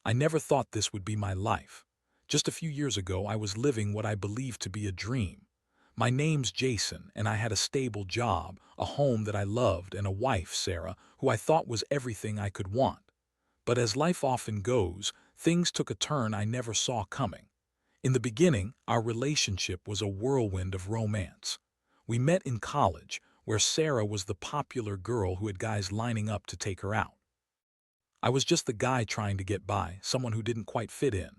I never thought this would be my life. Just a few years ago, I was living what I believed to be a dream. My name's Jason, and I had a stable job, a home that I loved, and a wife, Sarah, who I thought was everything I could want. But as life often goes, things took a turn I never saw coming. In the beginning, our relationship was a whirlwind of romance. We met in college, where Sarah was the popular girl who had guys lining up to take her out. I was just the guy trying to get by, someone who didn't quite fit in.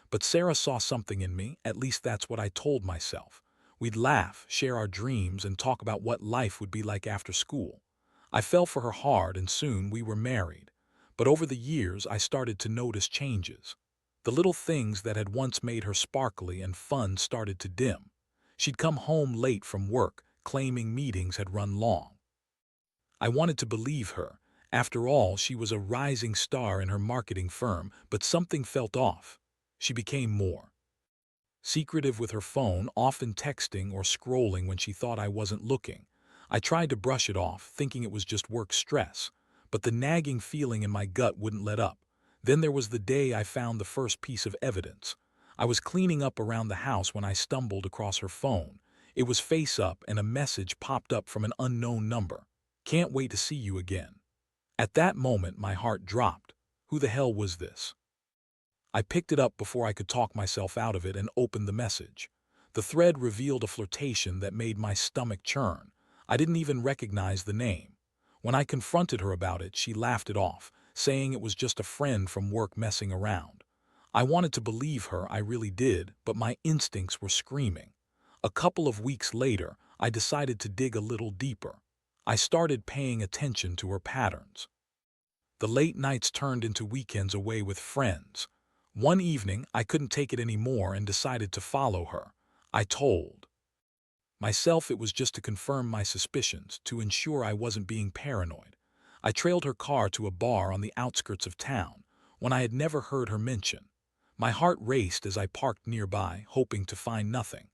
But Sarah saw something in me, at least that's what I told myself. We'd laugh, share our dreams, and talk about what life would be like after school. I fell for her hard, and soon we were married. But over the years, I started to notice changes. The little things that had once made her sparkly and fun started to dim. She'd come home late from work, claiming meetings had run long. I wanted to believe her. After all, she was a rising star in her marketing firm, but something felt off. She became more secretive with her phone, often texting or scrolling when she thought I wasn't looking. I tried to brush it off, thinking it was just work stress, but the nagging feeling in my gut wouldn't let up. Then there was the day I found the first piece of evidence. I was cleaning up around the house when I stumbled across her phone. It was face up, and a message popped up from an unknown number. "Can't wait to see you again." At that moment, my heart dropped. Who the hell was this? I picked it up before I could talk myself out of it and opened the message. The thread revealed a flirtation that made my stomach churn. I didn't even recognize the name. When I confronted her about it, she laughed it off, saying it was just a friend from work messing around. I wanted to believe her, I really did, but my instincts were screaming. A couple of weeks later, I decided to dig a little deeper. I started paying attention to her patterns. The late nights turned into weekends away with friends. One evening, I couldn't take it anymore and decided to follow her. I told myself it was just to confirm my suspicions, to ensure I wasn't being paranoid. I trailed her car to a bar on the outskirts of town, one I had never heard her mention. My heart raced as I parked nearby, hoping to find nothing.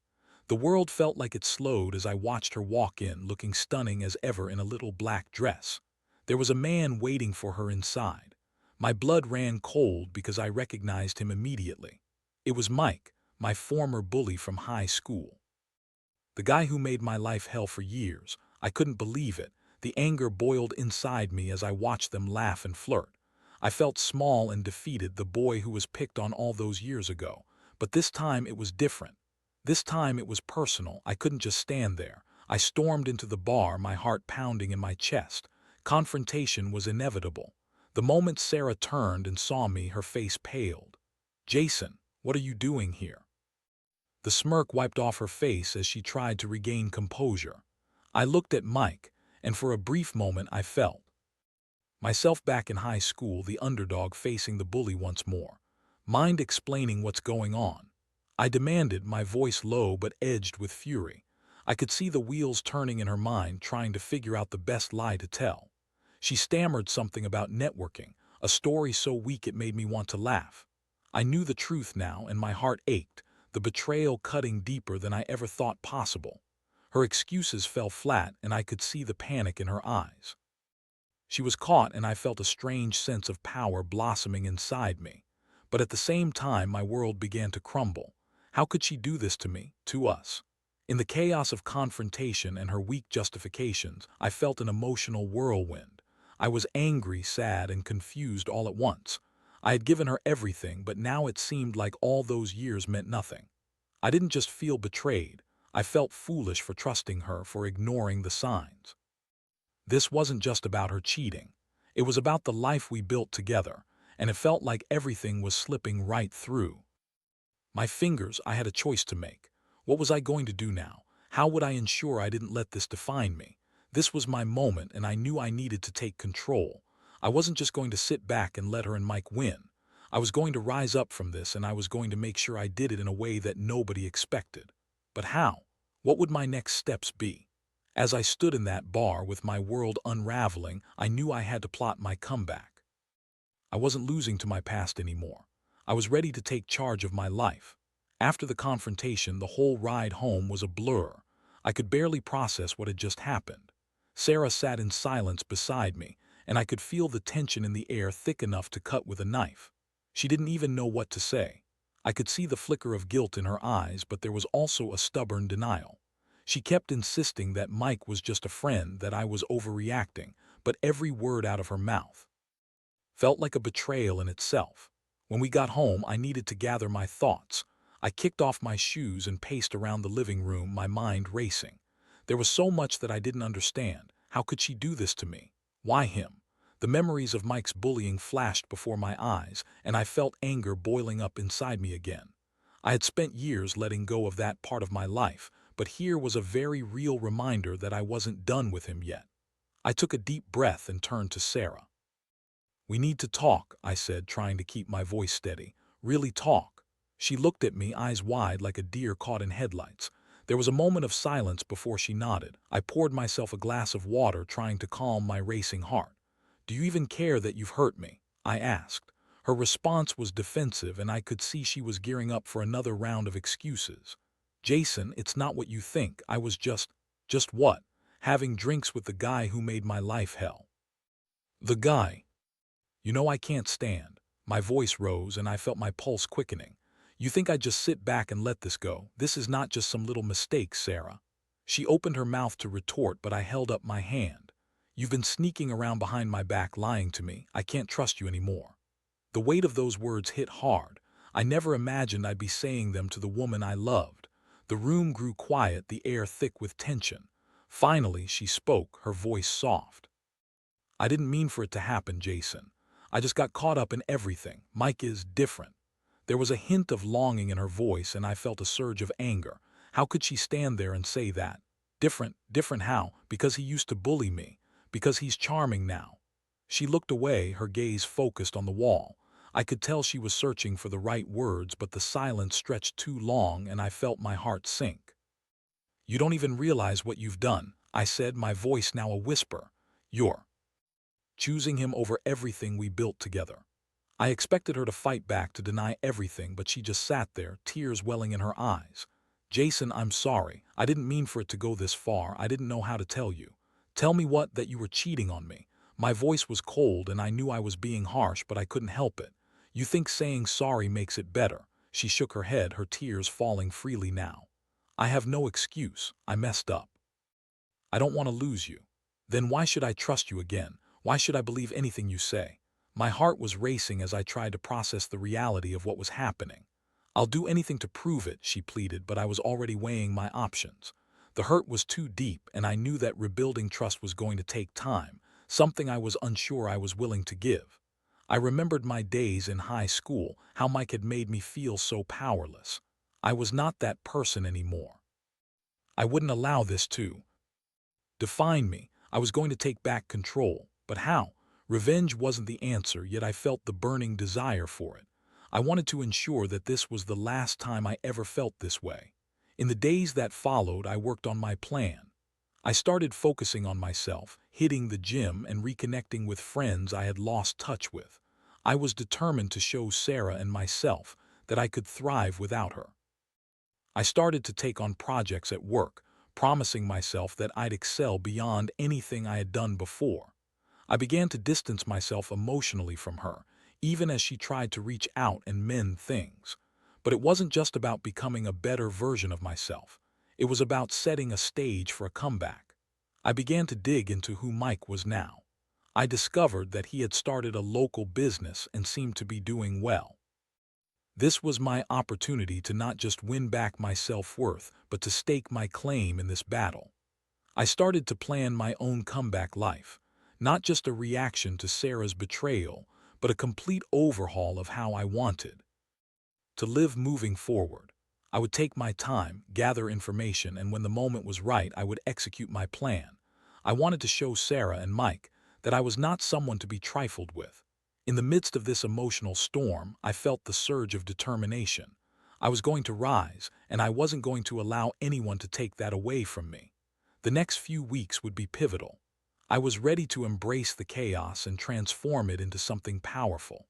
The world felt like it slowed as I watched her walk in, looking stunning as ever in a little black dress. There was a man waiting for her inside. My blood ran cold because I recognized him immediately. It was Mike, my former bully from high school. The guy who made my life hell for years. I couldn't believe it. The anger boiled inside me as I watched them laugh and flirt. I felt small and defeated, the boy who was picked on all those years ago. But this time it was different. This time it was personal. I couldn't just stand there. I stormed into the bar, my heart pounding in my chest. Confrontation was inevitable. The moment Sarah turned and saw me, her face paled. "Jason, what are you doing here?" The smirk wiped off her face as she tried to regain composure. I looked at Mike, and for a brief moment I felt myself back in high school, the underdog facing the bully once more. Mind explaining what's going on? I demanded, my voice low but edged with fury. I could see the wheels turning in her mind, trying to figure out the best lie to tell. She stammered something about networking, a story so weak it made me want to laugh. I knew the truth now, and my heart ached, the betrayal cutting deeper than I ever thought possible. Her excuses fell flat, and I could see the panic in her eyes. She was caught, and I felt a strange sense of power blossoming inside me. But at the same time, my world began to crumble. How could she do this to me, to us? In the chaos of confrontation and her weak justifications, I felt an emotional whirlwind. I was angry, sad, and confused all at once. I had given her everything, but now it seemed like all those years meant nothing. I didn't just feel betrayed. I felt foolish for trusting her, for ignoring the signs. This wasn't just about her cheating. It was about the life we built together, and it felt like everything was slipping right through my fingers. I had a choice to make. What was I going to do now? How would I ensure I didn't let this define me? This was my moment, and I knew I needed to take control. I wasn't just going to sit back and let her and Mike win. I was going to rise up from this, and I was going to make sure I did it in a way that nobody expected. But how? What would my next steps be? As I stood in that bar with my world unraveling, I knew I had to plot my comeback. I wasn't losing to my past anymore. I was ready to take charge of my life. After the confrontation, the whole ride home was a blur. I could barely process what had just happened. Sarah sat in silence beside me, and I could feel the tension in the air thick enough to cut with a knife. She didn't even know what to say. I could see the flicker of guilt in her eyes, but there was also a stubborn denial. She kept insisting that Mike was just a friend, that I was overreacting, but every word out of her mouth felt like a betrayal in itself. When we got home, I needed to gather my thoughts. I kicked off my shoes and paced around the living room, my mind racing. There was so much that I didn't understand. How could she do this to me? Why him? The memories of Mike's bullying flashed before my eyes, and I felt anger boiling up inside me again. I had spent years letting go of that part of my life, but here was a very real reminder that I wasn't done with him yet. I took a deep breath and turned to Sarah. "We need to talk," I said, trying to keep my voice steady. "Really talk." She looked at me, eyes wide like a deer caught in headlights. There was a moment of silence before she nodded. I poured myself a glass of water, trying to calm my racing heart. "Do you even care that you've hurt me?" I asked. Her response was defensive, and I could see she was gearing up for another round of excuses. "Jason, it's not what you think. I was just what? Having drinks with the guy who made my life hell." "The guy you know I can't stand." My voice rose, and I felt my pulse quickening. "You think I'd just sit back and let this go? This is not just some little mistake, Sarah." She opened her mouth to retort, but I held up my hand. "You've been sneaking around behind my back, lying to me. I can't trust you anymore." The weight of those words hit hard. I never imagined I'd be saying them to the woman I loved. The room grew quiet, the air thick with tension. Finally, she spoke, her voice soft. "I didn't mean for it to happen, Jason. I just got caught up in everything. Mike is different." There was a hint of longing in her voice, and I felt a surge of anger. How could she stand there and say that? Different? Different how? Because he used to bully me. Because he's charming now. She looked away, her gaze focused on the wall. I could tell she was searching for the right words, but the silence stretched too long, and I felt my heart sink. "You don't even realize what you've done," I said, my voice now a whisper. "You're choosing him over everything we built together." I expected her to fight back, to deny everything, but she just sat there, tears welling in her eyes. "Jason, I'm sorry. I didn't mean for it to go this far. I didn't know how to tell you." "Tell me what? That you were cheating on me?" My voice was cold, and I knew I was being harsh, but I couldn't help it. "You think saying sorry makes it better?" She shook her head, her tears falling freely now. "I have no excuse. I messed up. I don't want to lose you." "Then why should I trust you again? Why should I believe anything you say?" My heart was racing as I tried to process the reality of what was happening. "I'll do anything to prove it," she pleaded, but I was already weighing my options. The hurt was too deep, and I knew that rebuilding trust was going to take time, something I was unsure I was willing to give. I remembered my days in high school, how Mike had made me feel so powerless. I was not that person anymore. I wouldn't allow this to define me. I was going to take back control. But how? Revenge wasn't the answer, yet I felt the burning desire for it. I wanted to ensure that this was the last time I ever felt this way. In the days that followed, I worked on my plan. I started focusing on myself, hitting the gym and reconnecting with friends I had lost touch with. I was determined to show Sarah and myself that I could thrive without her. I started to take on projects at work, promising myself that I'd excel beyond anything I had done before. I began to distance myself emotionally from her, even as she tried to reach out and mend things. But it wasn't just about becoming a better version of myself. It was about setting a stage for a comeback. I began to dig into who Mike was now. I discovered that he had started a local business and seemed to be doing well. This was my opportunity to not just win back my self-worth, but to stake my claim in this battle. I started to plan my own comeback life, not just a reaction to Sarah's betrayal, but a complete overhaul of how I wanted to live moving forward. I would take my time, gather information, and when the moment was right, I would execute my plan. I wanted to show Sarah and Mike that I was not someone to be trifled with. In the midst of this emotional storm, I felt the surge of determination. I was going to rise, and I wasn't going to allow anyone to take that away from me. The next few weeks would be pivotal. I was ready to embrace the chaos and transform it into something powerful.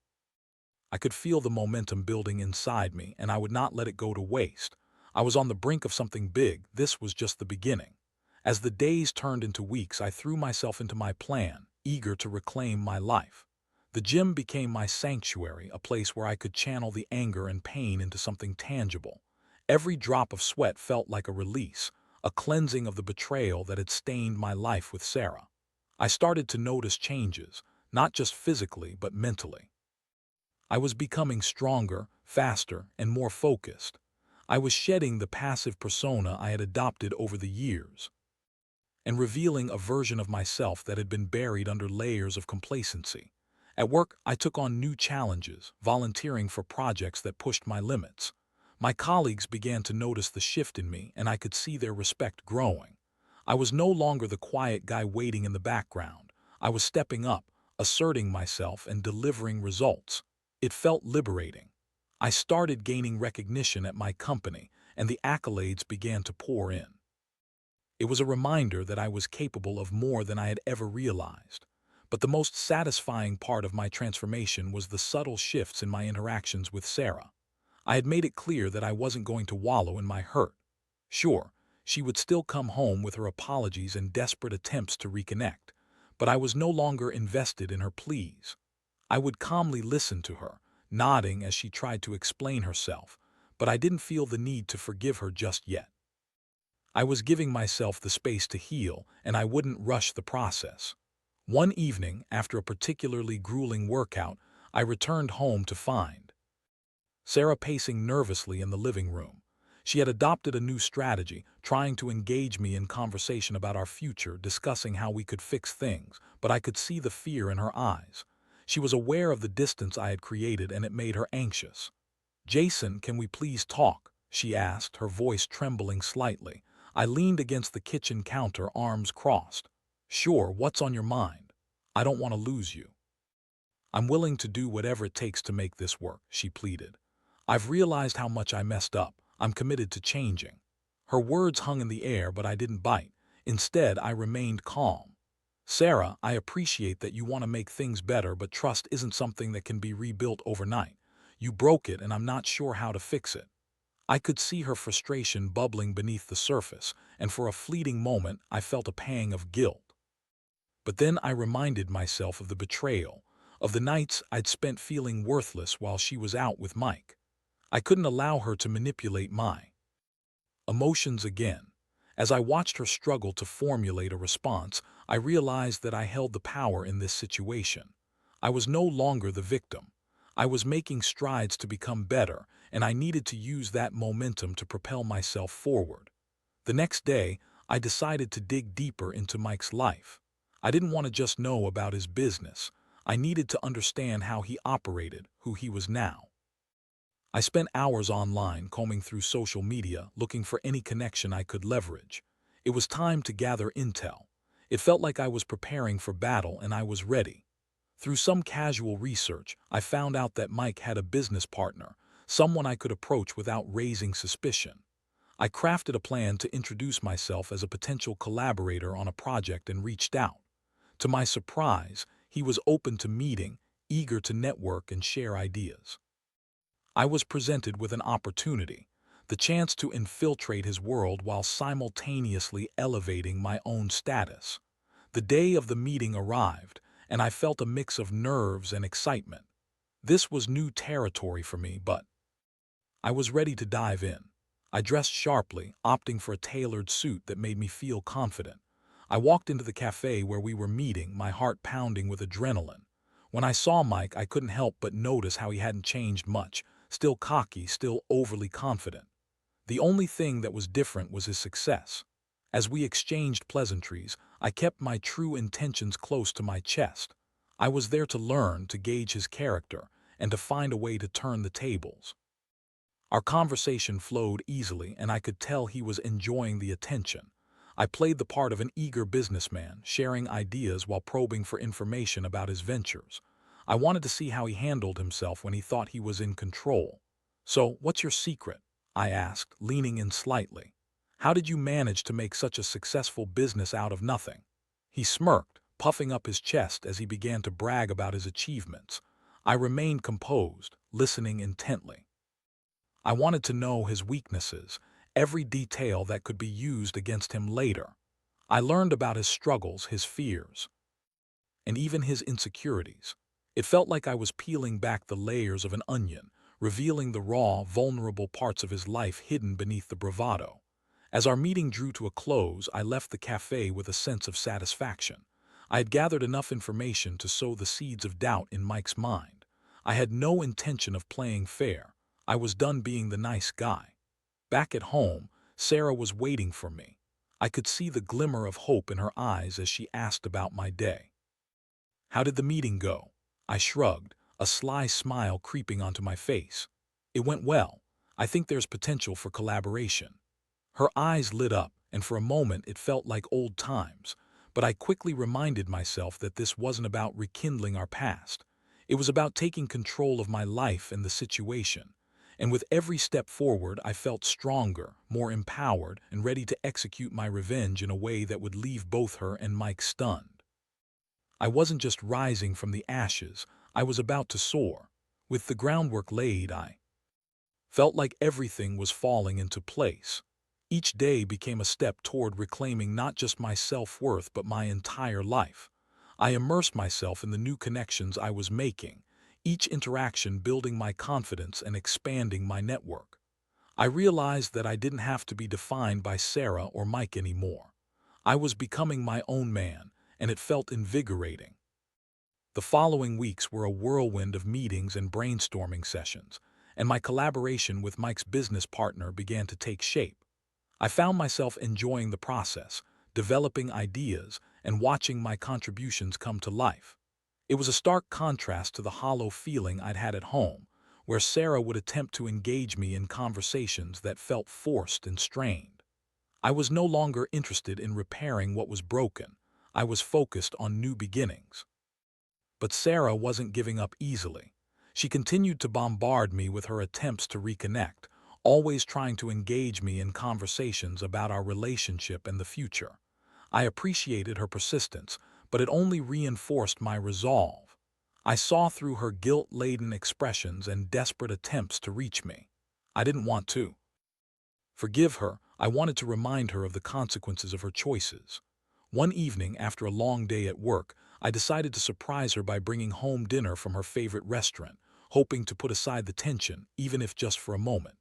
I could feel the momentum building inside me, and I would not let it go to waste. I was on the brink of something big. This was just the beginning. As the days turned into weeks, I threw myself into my plan, eager to reclaim my life. The gym became my sanctuary, a place where I could channel the anger and pain into something tangible. Every drop of sweat felt like a release, a cleansing of the betrayal that had stained my life with Sarah. I started to notice changes, not just physically but mentally. I was becoming stronger, faster, and more focused. I was shedding the passive persona I had adopted over the years and revealing a version of myself that had been buried under layers of complacency. At work, I took on new challenges, volunteering for projects that pushed my limits. My colleagues began to notice the shift in me, and I could see their respect growing. I was no longer the quiet guy waiting in the background. I was stepping up, asserting myself, and delivering results. It felt liberating. I started gaining recognition at my company, and the accolades began to pour in. It was a reminder that I was capable of more than I had ever realized. But the most satisfying part of my transformation was the subtle shifts in my interactions with Sarah. I had made it clear that I wasn't going to wallow in my hurt. Sure, she would still come home with her apologies and desperate attempts to reconnect, but I was no longer invested in her pleas. I would calmly listen to her, nodding as she tried to explain herself, but I didn't feel the need to forgive her just yet. I was giving myself the space to heal, and I wouldn't rush the process. One evening, after a particularly grueling workout, I returned home to find Sarah pacing nervously in the living room. She had adopted a new strategy, trying to engage me in conversation about our future, discussing how we could fix things, but I could see the fear in her eyes. She was aware of the distance I had created, and it made her anxious. "Jason, can we please talk?" she asked, her voice trembling slightly. I leaned against the kitchen counter, arms crossed. "Sure, what's on your mind? I don't want to lose you." "I'm willing to do whatever it takes to make this work," she pleaded. "I've realized how much I messed up. I'm committed to changing." Her words hung in the air, but I didn't bite. Instead, I remained calm. "Sarah, I appreciate that you want to make things better, but trust isn't something that can be rebuilt overnight. You broke it, and I'm not sure how to fix it." I could see her frustration bubbling beneath the surface, and for a fleeting moment I felt a pang of guilt. But then I reminded myself of the betrayal, of the nights I'd spent feeling worthless while she was out with Mike. I couldn't allow her to manipulate my emotions again. As I watched her struggle to formulate a response, I realized that I held the power in this situation. I was no longer the victim. I was making strides to become better, and I needed to use that momentum to propel myself forward. The next day, I decided to dig deeper into Mike's life. I didn't want to just know about his business. I needed to understand how he operated, who he was now. I spent hours online combing through social media, looking for any connection I could leverage. It was time to gather intel. It felt like I was preparing for battle, and I was ready. Through some casual research, I found out that Mike had a business partner, someone I could approach without raising suspicion. I crafted a plan to introduce myself as a potential collaborator on a project and reached out. To my surprise, he was open to meeting, eager to network and share ideas. I was presented with an opportunity, the chance to infiltrate his world while simultaneously elevating my own status. The day of the meeting arrived, and I felt a mix of nerves and excitement. This was new territory for me, but I was ready to dive in. I dressed sharply, opting for a tailored suit that made me feel confident. I walked into the cafe where we were meeting, my heart pounding with adrenaline. When I saw Mike, I couldn't help but notice how he hadn't changed much, still cocky, still overly confident. The only thing that was different was his success. As we exchanged pleasantries, I kept my true intentions close to my chest. I was there to learn, to gauge his character, and to find a way to turn the tables. Our conversation flowed easily, and I could tell he was enjoying the attention. I played the part of an eager businessman, sharing ideas while probing for information about his ventures. I wanted to see how he handled himself when he thought he was in control. "So, what's your secret?" I asked, leaning in slightly. "How did you manage to make such a successful business out of nothing?" He smirked, puffing up his chest as he began to brag about his achievements. I remained composed, listening intently. I wanted to know his weaknesses, every detail that could be used against him later. I learned about his struggles, his fears, and even his insecurities. It felt like I was peeling back the layers of an onion, revealing the raw, vulnerable parts of his life hidden beneath the bravado. As our meeting drew to a close, I left the cafe with a sense of satisfaction. I had gathered enough information to sow the seeds of doubt in Mike's mind. I had no intention of playing fair. I was done being the nice guy. Back at home, Sarah was waiting for me. I could see the glimmer of hope in her eyes as she asked about my day. "How did the meeting go?" I shrugged, a sly smile creeping onto my face. "It went well. I think there's potential for collaboration." Her eyes lit up, and for a moment it felt like old times, but I quickly reminded myself that this wasn't about rekindling our past. It was about taking control of my life and the situation. And with every step forward, I felt stronger, more empowered, and ready to execute my revenge in a way that would leave both her and Mike stunned. I wasn't just rising from the ashes, I was about to soar. With the groundwork laid, I felt like everything was falling into place. Each day became a step toward reclaiming not just my self-worth but my entire life. I immersed myself in the new connections I was making, each interaction building my confidence and expanding my network. I realized that I didn't have to be defined by Sarah or Mike anymore. I was becoming my own man, and it felt invigorating. The following weeks were a whirlwind of meetings and brainstorming sessions, and my collaboration with Mike's business partner began to take shape. I found myself enjoying the process, developing ideas, and watching my contributions come to life. It was a stark contrast to the hollow feeling I'd had at home, where Sarah would attempt to engage me in conversations that felt forced and strained. I was no longer interested in repairing what was broken. I was focused on new beginnings. But Sarah wasn't giving up easily. She continued to bombard me with her attempts to reconnect, always trying to engage me in conversations about our relationship and the future. I appreciated her persistence, but it only reinforced my resolve. I saw through her guilt-laden expressions and desperate attempts to reach me. I didn't want to forgive her. I wanted to remind her of the consequences of her choices. One evening, after a long day at work, I decided to surprise her by bringing home dinner from her favorite restaurant, hoping to put aside the tension, even if just for a moment.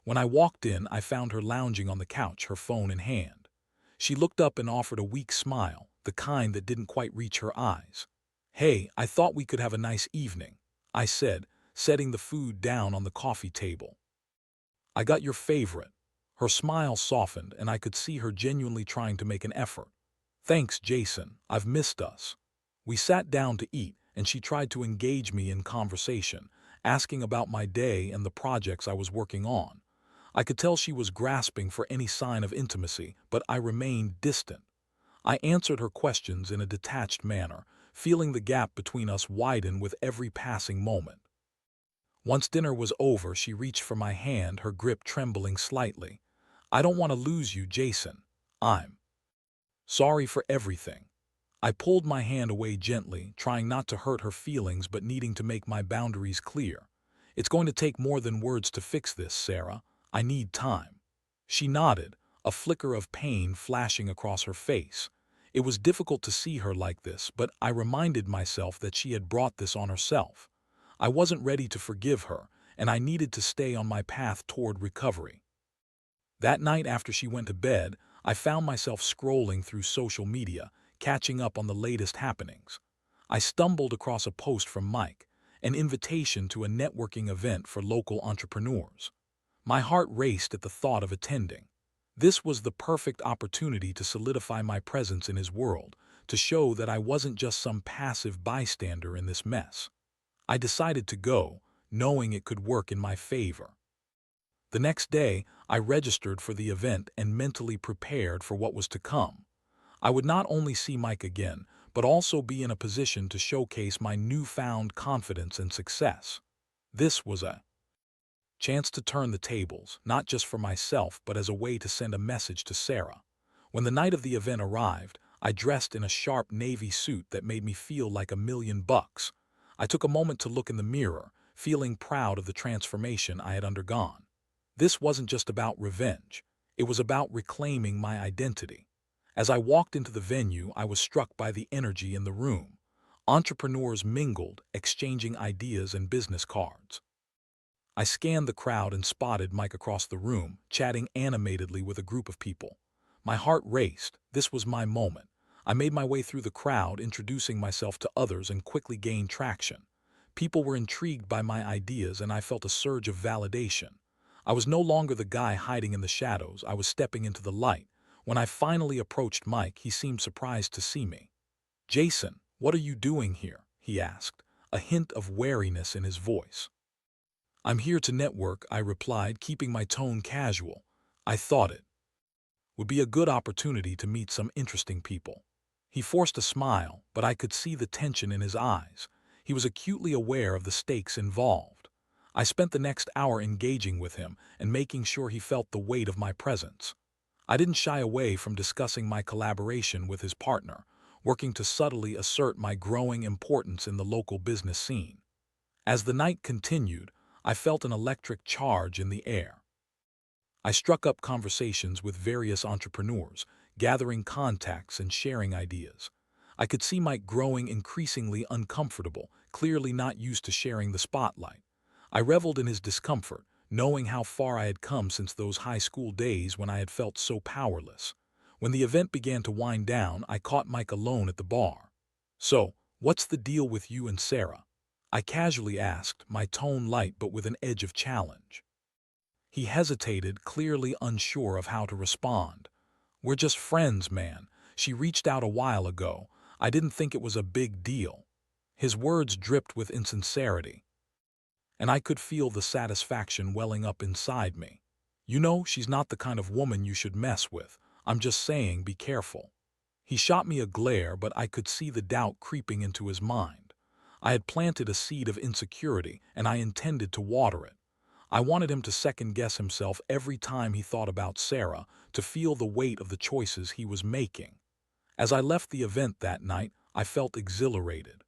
When I walked in, I found her lounging on the couch, her phone in hand. She looked up and offered a weak smile, the kind that didn't quite reach her eyes. "Hey, I thought we could have a nice evening," I said, setting the food down on the coffee table. "I got your favorite." Her smile softened, and I could see her genuinely trying to make an effort. "Thanks, Jason. I've missed us." We sat down to eat, and she tried to engage me in conversation, asking about my day and the projects I was working on. I could tell she was grasping for any sign of intimacy, but I remained distant. I answered her questions in a detached manner, feeling the gap between us widen with every passing moment. Once dinner was over, she reached for my hand, her grip trembling slightly. "I don't want to lose you, Jason. I'm sorry for everything." I pulled my hand away gently, trying not to hurt her feelings but needing to make my boundaries clear. "It's going to take more than words to fix this, Sarah. I need time." She nodded, a flicker of pain flashing across her face. It was difficult to see her like this, but I reminded myself that she had brought this on herself. I wasn't ready to forgive her, and I needed to stay on my path toward recovery. That night after she went to bed, I found myself scrolling through social media, catching up on the latest happenings. I stumbled across a post from Mike, an invitation to a networking event for local entrepreneurs. My heart raced at the thought of attending. This was the perfect opportunity to solidify my presence in his world, to show that I wasn't just some passive bystander in this mess. I decided to go, knowing it could work in my favor. The next day, I registered for the event and mentally prepared for what was to come. I would not only see Mike again, but also be in a position to showcase my newfound confidence and success. This was a chance to turn the tables, not just for myself, but as a way to send a message to Sarah. When the night of the event arrived, I dressed in a sharp navy suit that made me feel like $1,000,000. I took a moment to look in the mirror, feeling proud of the transformation I had undergone. This wasn't just about revenge. It was about reclaiming my identity. As I walked into the venue, I was struck by the energy in the room. Entrepreneurs mingled, exchanging ideas and business cards. I scanned the crowd and spotted Mike across the room, chatting animatedly with a group of people. My heart raced. This was my moment. I made my way through the crowd, introducing myself to others and quickly gained traction. People were intrigued by my ideas and I felt a surge of validation. I was no longer the guy hiding in the shadows, I was stepping into the light. When I finally approached Mike, he seemed surprised to see me. "Jason, what are you doing here?" he asked, a hint of wariness in his voice. "I'm here to network," I replied, keeping my tone casual. I thought it would be a good opportunity to meet some interesting people. He forced a smile, but I could see the tension in his eyes. He was acutely aware of the stakes involved. I spent the next hour engaging with him and making sure he felt the weight of my presence. I didn't shy away from discussing my collaboration with his partner, working to subtly assert my growing importance in the local business scene. As the night continued, I felt an electric charge in the air. I struck up conversations with various entrepreneurs, gathering contacts and sharing ideas. I could see Mike growing increasingly uncomfortable, clearly not used to sharing the spotlight. I reveled in his discomfort, knowing how far I had come since those high school days when I had felt so powerless. When the event began to wind down, I caught Mike alone at the bar. "So, what's the deal with you and Sarah?" I casually asked, my tone light but with an edge of challenge. He hesitated, clearly unsure of how to respond. "We're just friends, man. She reached out a while ago. I didn't think it was a big deal." His words dripped with insincerity, and I could feel the satisfaction welling up inside me. "You know, she's not the kind of woman you should mess with. I'm just saying, be careful." He shot me a glare, but I could see the doubt creeping into his mind. I had planted a seed of insecurity, and I intended to water it. I wanted him to second-guess himself every time he thought about Sarah, to feel the weight of the choices he was making. As I left the event that night, I felt exhilarated.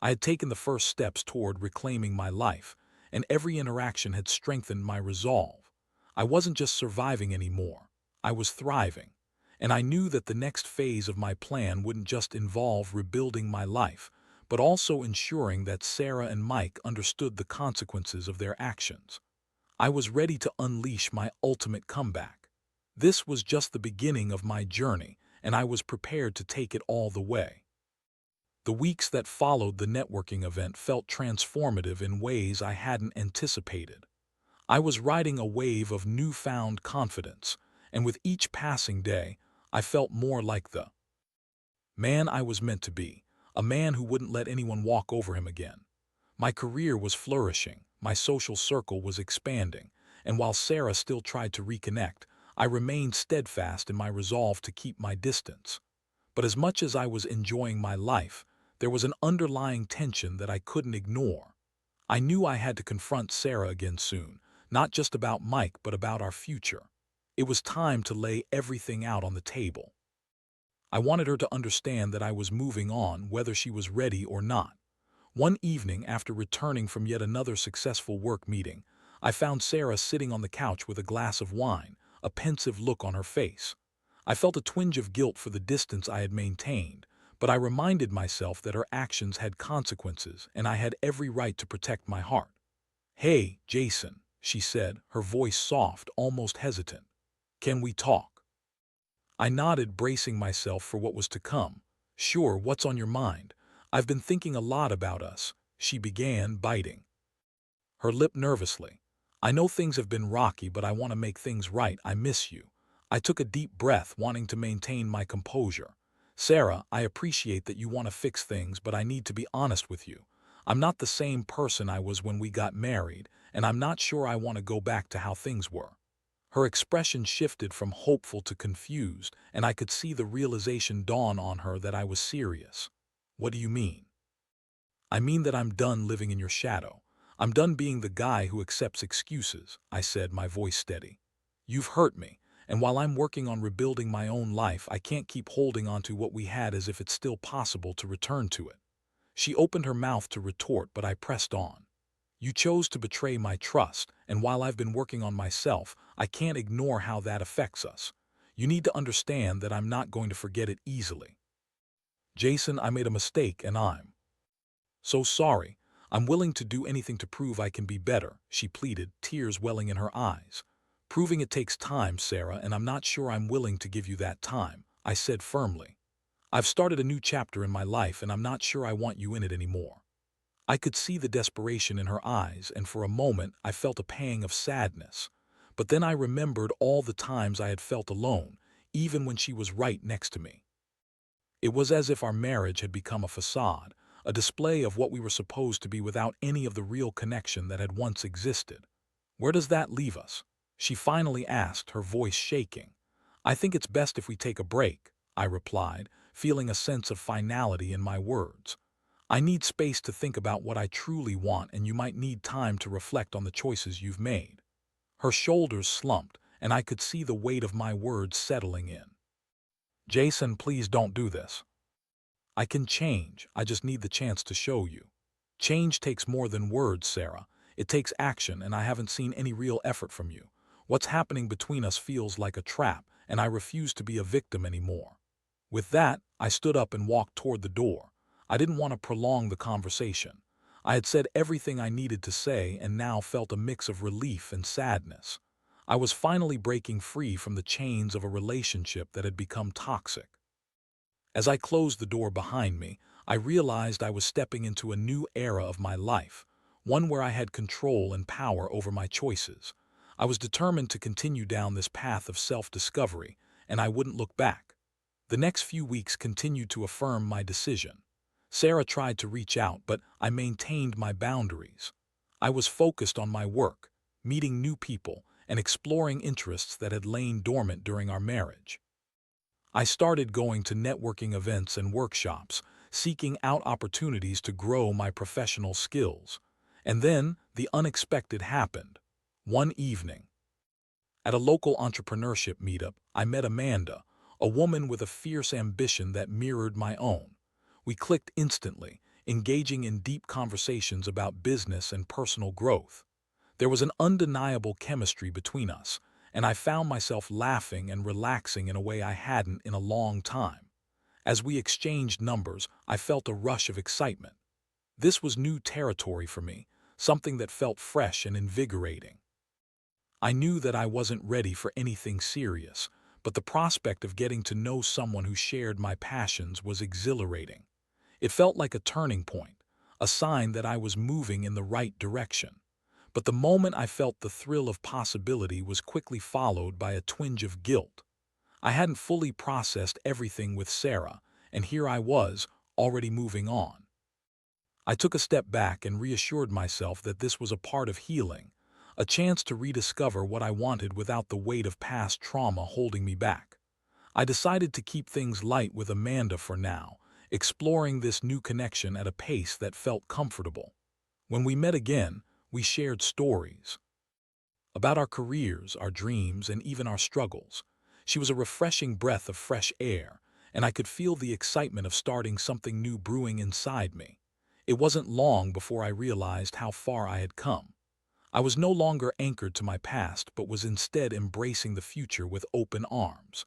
I had taken the first steps toward reclaiming my life, and every interaction had strengthened my resolve. I wasn't just surviving anymore, I was thriving. And I knew that the next phase of my plan wouldn't just involve rebuilding my life, but also ensuring that Sarah and Mike understood the consequences of their actions. I was ready to unleash my ultimate comeback. This was just the beginning of my journey, and I was prepared to take it all the way. The weeks that followed the networking event felt transformative in ways I hadn't anticipated. I was riding a wave of newfound confidence, and with each passing day, I felt more like the man I was meant to be, a man who wouldn't let anyone walk over him again. My career was flourishing, my social circle was expanding, and while Sarah still tried to reconnect, I remained steadfast in my resolve to keep my distance. But as much as I was enjoying my life, there was an underlying tension that I couldn't ignore. I knew I had to confront Sarah again soon, not just about Mike but about our future. It was time to lay everything out on the table. I wanted her to understand that I was moving on, whether she was ready or not. One evening, after returning from yet another successful work meeting, I found Sarah sitting on the couch with a glass of wine, a pensive look on her face. I felt a twinge of guilt for the distance I had maintained, but I reminded myself that her actions had consequences and I had every right to protect my heart. "Hey, Jason," she said, her voice soft, almost hesitant. "Can we talk?" I nodded, bracing myself for what was to come. "Sure, what's on your mind?" "I've been thinking a lot about us," she began, biting her lip nervously. "I know things have been rocky, but I want to make things right. I miss you." I took a deep breath, wanting to maintain my composure. "Sarah, I appreciate that you want to fix things, but I need to be honest with you. I'm not the same person I was when we got married, and I'm not sure I want to go back to how things were." Her expression shifted from hopeful to confused, and I could see the realization dawn on her that I was serious. "What do you mean?" "I mean that I'm done living in your shadow. I'm done being the guy who accepts excuses," I said, my voice steady. "You've hurt me, and while I'm working on rebuilding my own life, I can't keep holding on to what we had as if it's still possible to return to it." She opened her mouth to retort, but I pressed on. "You chose to betray my trust, and while I've been working on myself, I can't ignore how that affects us. You need to understand that I'm not going to forget it easily." "Jason, I made a mistake and I'm so sorry. I'm willing to do anything to prove I can be better," she pleaded, tears welling in her eyes. "Proving it takes time, Sarah, and I'm not sure I'm willing to give you that time," I said firmly. "I've started a new chapter in my life and I'm not sure I want you in it anymore." I could see the desperation in her eyes, and for a moment I felt a pang of sadness. But then I remembered all the times I had felt alone, even when she was right next to me. It was as if our marriage had become a facade, a display of what we were supposed to be without any of the real connection that had once existed. "Where does that leave us?" she finally asked, her voice shaking. "I think it's best if we take a break," I replied, feeling a sense of finality in my words. "I need space to think about what I truly want, and you might need time to reflect on the choices you've made." Her shoulders slumped, and I could see the weight of my words settling in. "Jason, please don't do this. I can change, I just need the chance to show you." "Change takes more than words, Sarah. It takes action, and I haven't seen any real effort from you. What's happening between us feels like a trap, and I refuse to be a victim anymore." With that, I stood up and walked toward the door. I didn't want to prolong the conversation. I had said everything I needed to say and now felt a mix of relief and sadness. I was finally breaking free from the chains of a relationship that had become toxic. As I closed the door behind me, I realized I was stepping into a new era of my life, one where I had control and power over my choices. I was determined to continue down this path of self-discovery, and I wouldn't look back. The next few weeks continued to affirm my decision. Sarah tried to reach out, but I maintained my boundaries. I was focused on my work, meeting new people, and exploring interests that had lain dormant during our marriage. I started going to networking events and workshops, seeking out opportunities to grow my professional skills. And then the unexpected happened. One evening, at a local entrepreneurship meetup, I met Amanda, a woman with a fierce ambition that mirrored my own. We clicked instantly, engaging in deep conversations about business and personal growth. There was an undeniable chemistry between us, and I found myself laughing and relaxing in a way I hadn't in a long time. As we exchanged numbers, I felt a rush of excitement. This was new territory for me, something that felt fresh and invigorating. I knew that I wasn't ready for anything serious, but the prospect of getting to know someone who shared my passions was exhilarating. It felt like a turning point, a sign that I was moving in the right direction. But the moment I felt the thrill of possibility was quickly followed by a twinge of guilt. I hadn't fully processed everything with Sarah, and here I was, already moving on. I took a step back and reassured myself that this was a part of healing, a chance to rediscover what I wanted without the weight of past trauma holding me back. I decided to keep things light with Amanda for now, exploring this new connection at a pace that felt comfortable. When we met again, we shared stories about our careers, our dreams, and even our struggles. She was a refreshing breath of fresh air, and I could feel the excitement of starting something new brewing inside me. It wasn't long before I realized how far I had come. I was no longer anchored to my past, but was instead embracing the future with open arms.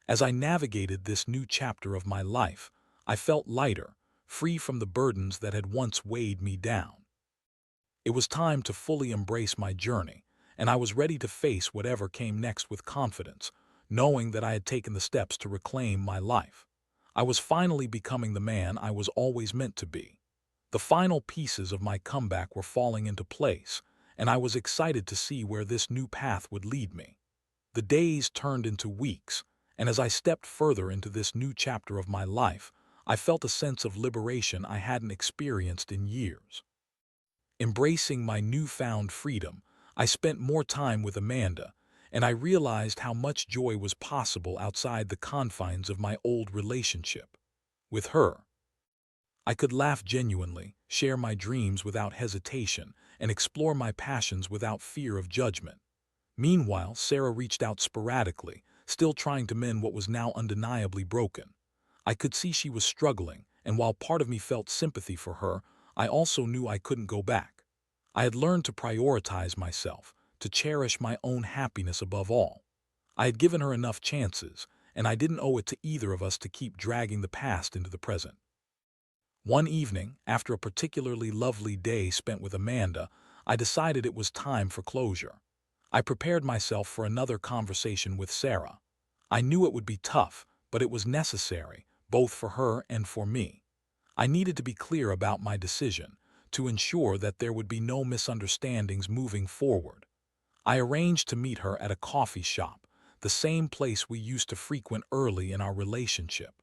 As I navigated this new chapter of my life, I felt lighter, free from the burdens that had once weighed me down. It was time to fully embrace my journey, and I was ready to face whatever came next with confidence, knowing that I had taken the steps to reclaim my life. I was finally becoming the man I was always meant to be. The final pieces of my comeback were falling into place, and I was excited to see where this new path would lead me. The days turned into weeks, and as I stepped further into this new chapter of my life, I felt a sense of liberation I hadn't experienced in years. Embracing my newfound freedom, I spent more time with Amanda, and I realized how much joy was possible outside the confines of my old relationship. With her, I could laugh genuinely, share my dreams without hesitation, and explore my passions without fear of judgment. Meanwhile, Sarah reached out sporadically, still trying to mend what was now undeniably broken. I could see she was struggling, and while part of me felt sympathy for her, I also knew I couldn't go back. I had learned to prioritize myself, to cherish my own happiness above all. I had given her enough chances, and I didn't owe it to either of us to keep dragging the past into the present. One evening, after a particularly lovely day spent with Amanda, I decided it was time for closure. I prepared myself for another conversation with Sarah. I knew it would be tough, but it was necessary, both for her and for me. I needed to be clear about my decision, to ensure that there would be no misunderstandings moving forward. I arranged to meet her at a coffee shop, the same place we used to frequent early in our relationship.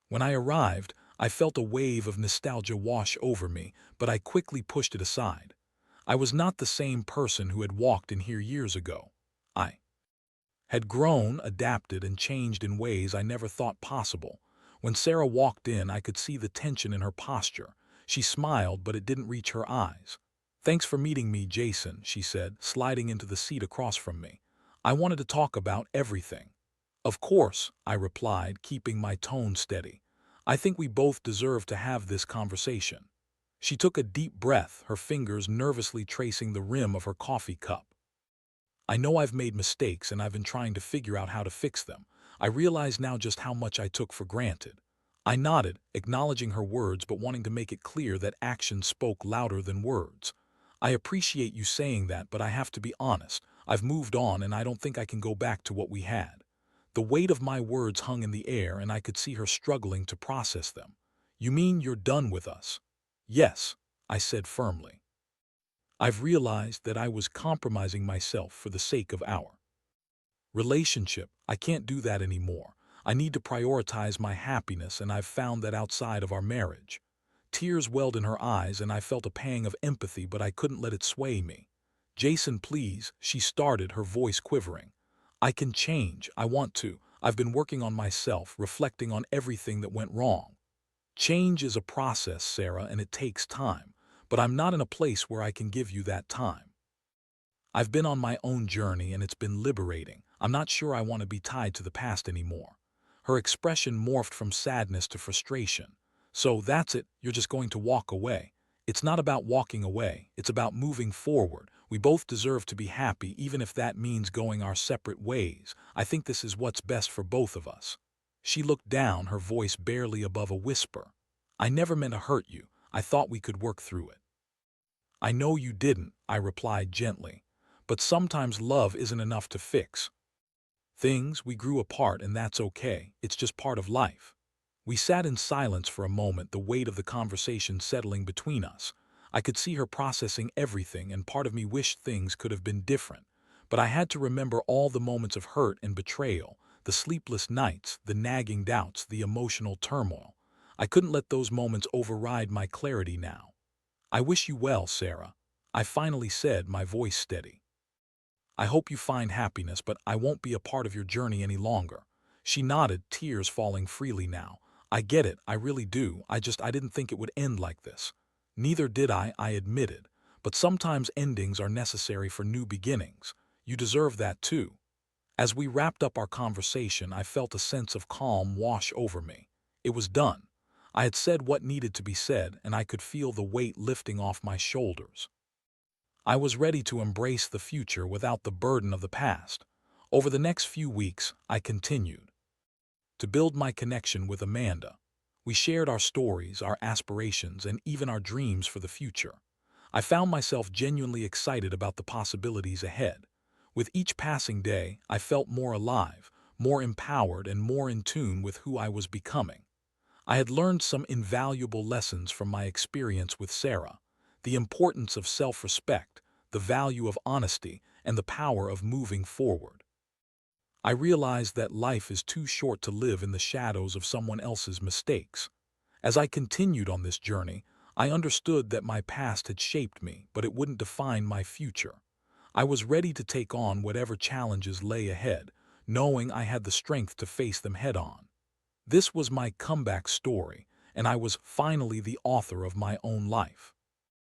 When I arrived, I felt a wave of nostalgia wash over me, but I quickly pushed it aside. I was not the same person who had walked in here years ago. I had grown, adapted, and changed in ways I never thought possible. When Sarah walked in, I could see the tension in her posture. She smiled, but it didn't reach her eyes. "Thanks for meeting me, Jason," she said, sliding into the seat across from me. "I wanted to talk about everything." "Of course," I replied, keeping my tone steady. "I think we both deserve to have this conversation." She took a deep breath, her fingers nervously tracing the rim of her coffee cup. "I know I've made mistakes and I've been trying to figure out how to fix them. I realize now just how much I took for granted." I nodded, acknowledging her words but wanting to make it clear that actions spoke louder than words. "I appreciate you saying that, but I have to be honest. I've moved on and I don't think I can go back to what we had." The weight of my words hung in the air and I could see her struggling to process them. "You mean you're done with us?" "Yes," I said firmly. "I've realized that I was compromising myself for the sake of our relationship. I can't do that anymore. I need to prioritize my happiness, and I've found that outside of our marriage." Tears welled in her eyes and I felt a pang of empathy, but I couldn't let it sway me. "Jason, please," she started, her voice quivering. "I can change. I want to. I've been working on myself, reflecting on everything that went wrong." "Change is a process, Sarah, and it takes time. But I'm not in a place where I can give you that time. I've been on my own journey and it's been liberating. I'm not sure I want to be tied to the past anymore." Her expression morphed from sadness to frustration. "So that's it, you're just going to walk away?" "It's not about walking away, it's about moving forward. We both deserve to be happy, even if that means going our separate ways. I think this is what's best for both of us." She looked down, her voice barely above a whisper. "I never meant to hurt you. I thought we could work through it." "I know you didn't," I replied gently. "But sometimes love isn't enough to fix things. We grew apart and that's okay. It's just part of life." We sat in silence for a moment, the weight of the conversation settling between us. I could see her processing everything, and part of me wished things could have been different. But I had to remember all the moments of hurt and betrayal, the sleepless nights, the nagging doubts, the emotional turmoil. I couldn't let those moments override my clarity now. "I wish you well, Sarah," I finally said, my voice steady. "I hope you find happiness, but I won't be a part of your journey any longer." She nodded, tears falling freely now. "I get it, I really do. I didn't think it would end like this." "Neither did I admitted. But sometimes endings are necessary for new beginnings. You deserve that too." As we wrapped up our conversation, I felt a sense of calm wash over me. It was done. I had said what needed to be said, and I could feel the weight lifting off my shoulders. I was ready to embrace the future without the burden of the past. Over the next few weeks, I continued to build my connection with Amanda. We shared our stories, our aspirations, and even our dreams for the future. I found myself genuinely excited about the possibilities ahead. With each passing day, I felt more alive, more empowered, and more in tune with who I was becoming. I had learned some invaluable lessons from my experience with Sarah: the importance of self-respect, the value of honesty, and the power of moving forward. I realized that life is too short to live in the shadows of someone else's mistakes. As I continued on this journey, I understood that my past had shaped me, but it wouldn't define my future. I was ready to take on whatever challenges lay ahead, knowing I had the strength to face them head-on. This was my comeback story, and I was finally the author of my own life.